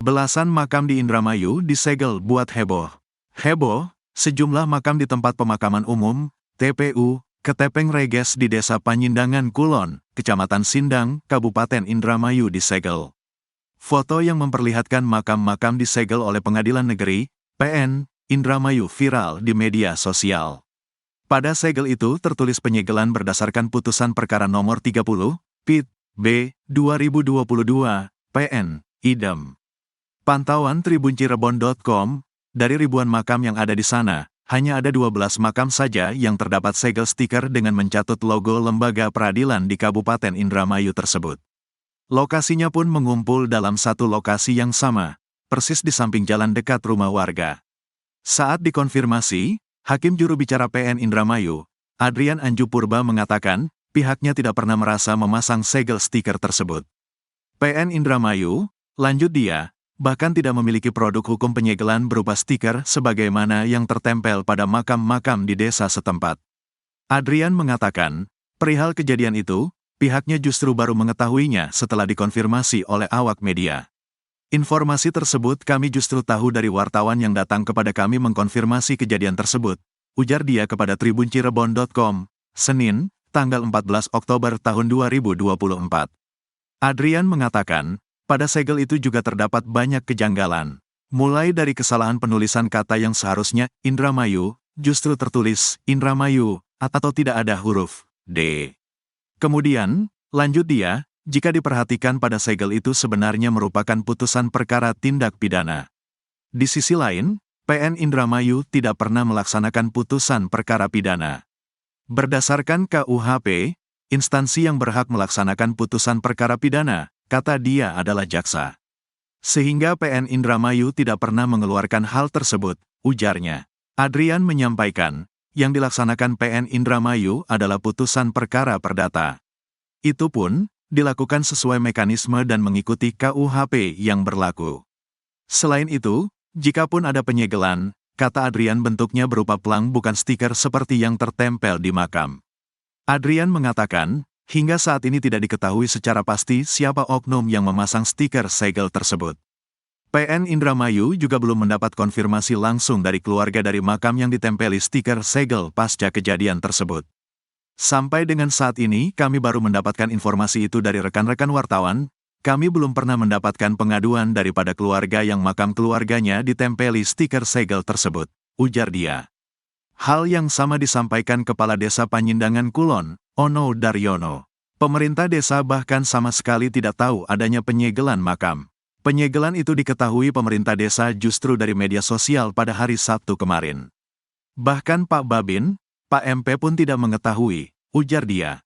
Belasan makam di Indramayu disegel buat heboh. Heboh, sejumlah makam di tempat pemakaman umum, TPU, Ketepeng Reges di Desa Panyindangan Kulon, Kecamatan Sindang, Kabupaten Indramayu disegel. Foto yang memperlihatkan makam-makam disegel oleh Pengadilan Negeri, PN, Indramayu viral di media sosial. Pada segel itu tertulis penyegelan berdasarkan putusan perkara nomor 30, PIT, B, 2022, PN, Idem. Pantauan tribuncirebon.com, dari ribuan makam yang ada di sana, hanya ada 12 makam saja yang terdapat segel stiker dengan mencatut logo lembaga peradilan di Kabupaten Indramayu tersebut. Lokasinya pun mengumpul dalam satu lokasi yang sama, persis di samping jalan dekat rumah warga. Saat dikonfirmasi, Hakim Juru Bicara PN Indramayu, Adrian Anju Purba mengatakan, pihaknya tidak pernah merasa memasang segel stiker tersebut. PN Indramayu, lanjut dia, bahkan tidak memiliki produk hukum penyegelan berupa stiker sebagaimana yang tertempel pada makam-makam di desa setempat. Adrian mengatakan, perihal kejadian itu, pihaknya justru baru mengetahuinya setelah dikonfirmasi oleh awak media. Informasi tersebut kami justru tahu dari wartawan yang datang kepada kami mengkonfirmasi kejadian tersebut, ujar dia kepada tribuncirebon.com, Senin, tanggal 14 Oktober tahun 2024. Adrian mengatakan, pada segel itu juga terdapat banyak kejanggalan. Mulai dari kesalahan penulisan kata yang seharusnya Indramayu, justru tertulis Indramayu, atau tidak ada huruf D. Kemudian, lanjut dia, jika diperhatikan pada segel itu sebenarnya merupakan putusan perkara tindak pidana. Di sisi lain, PN Indramayu tidak pernah melaksanakan putusan perkara pidana. Berdasarkan KUHP, instansi yang berhak melaksanakan putusan perkara pidana, kata dia adalah jaksa. Sehingga PN Indramayu tidak pernah mengeluarkan hal tersebut, ujarnya. Adrian menyampaikan, yang dilaksanakan PN Indramayu adalah putusan perkara perdata. Itu pun, dilakukan sesuai mekanisme dan mengikuti KUHP yang berlaku. Selain itu, jikapun ada penyegelan, kata Adrian bentuknya berupa pelang bukan stiker seperti yang tertempel di makam. Adrian mengatakan, hingga saat ini tidak diketahui secara pasti siapa oknum yang memasang stiker segel tersebut. PN Indramayu juga belum mendapat konfirmasi langsung dari keluarga dari makam yang ditempeli stiker segel pasca kejadian tersebut. Sampai dengan saat ini kami baru mendapatkan informasi itu dari rekan-rekan wartawan, kami belum pernah mendapatkan pengaduan daripada keluarga yang makam keluarganya ditempeli stiker segel tersebut, ujar dia. Hal yang sama disampaikan Kepala Desa Panyindangan Kulon, Ono Daryono. Pemerintah desa bahkan sama sekali tidak tahu adanya penyegelan makam. Penyegelan itu diketahui pemerintah desa justru dari media sosial pada hari Sabtu kemarin. Bahkan Pak Babin, Pak MP pun tidak mengetahui, ujar dia.